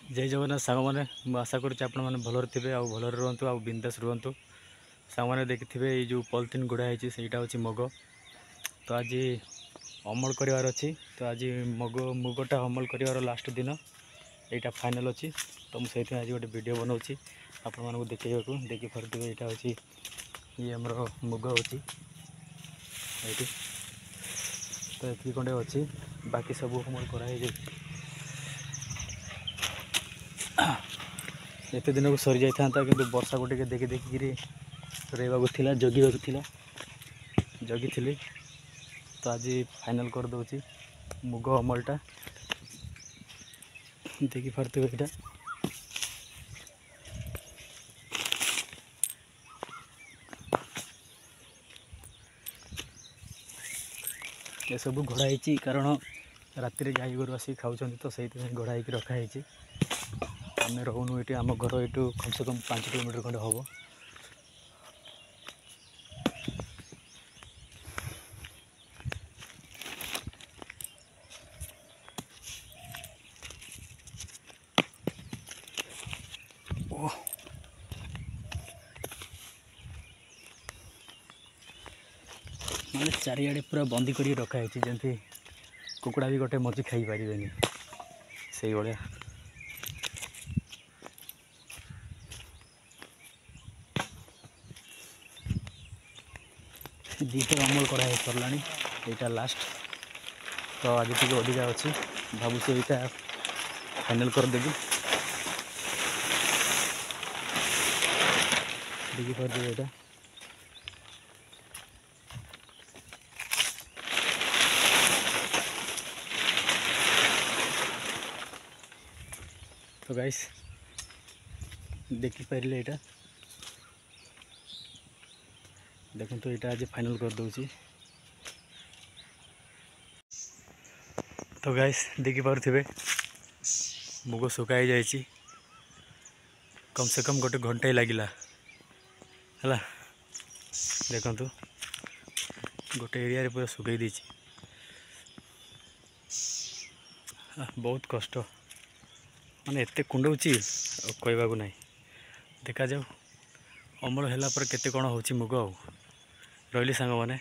जय जगन्नाथ सांग मैंने मुझे आशा करुँच आप भलर थे आ भलर रुहतु आ बिंदास रुहतु सांग मैंने देखिथे ये जो पॉलिथिन गुड़ा है सहीटा हूँ मग। तो आज अमल करार अच्छी तो आज मुगटा अमल कर लास्ट दिन यहाँ फाइनल अच्छी। तो मुझे आज गोटे वीडियो बनाऊँगी आपण मानक देखी पारे यहाँ हूँ ये आमर मुग अच्छी ये। तो ये खंडे अच्छी बाकी सब अमल कराई एत दिन को सरी जाता कि वर्षा को देखी देखिक रहा जगी थी। तो आज फाइनल कर दूची मुग अमलटा देखी पारे यहाँ ये सब घोड़ाई कारण राति गाई गोरु आसिक खाऊँ तो सही घोड़ाई रखाई। आम रोनु ये आम घर यू कम से कम 5 किलोमीटर खंडे हम। माने चारिआडे पूरा बंदी कर रखाई जमी कुकुड़ा भी गोटे मझी खाई पारे से भाया। दीटा अमल करा सरला यहाँ लास्ट। तो आज टी अधिका अच्छी भावुँ यहाँ फाइनल करदेवी देखी पारे यहाँ। तो गाइस देखी पारे यहाँ देखो तो यहाँ आज फाइनल कर दूची। तो गाइस देखी पारे मुग सुखाई जाइए कम से कम गोटे घंटे लगिला है। देखु गोटे एरिया पूरा सुखई दी बहुत कष्ट माने एते कुंडौची कहवा को नहीं। देखा जाऊ अमल है केते कौन हो मुग। रही सांग मैंने।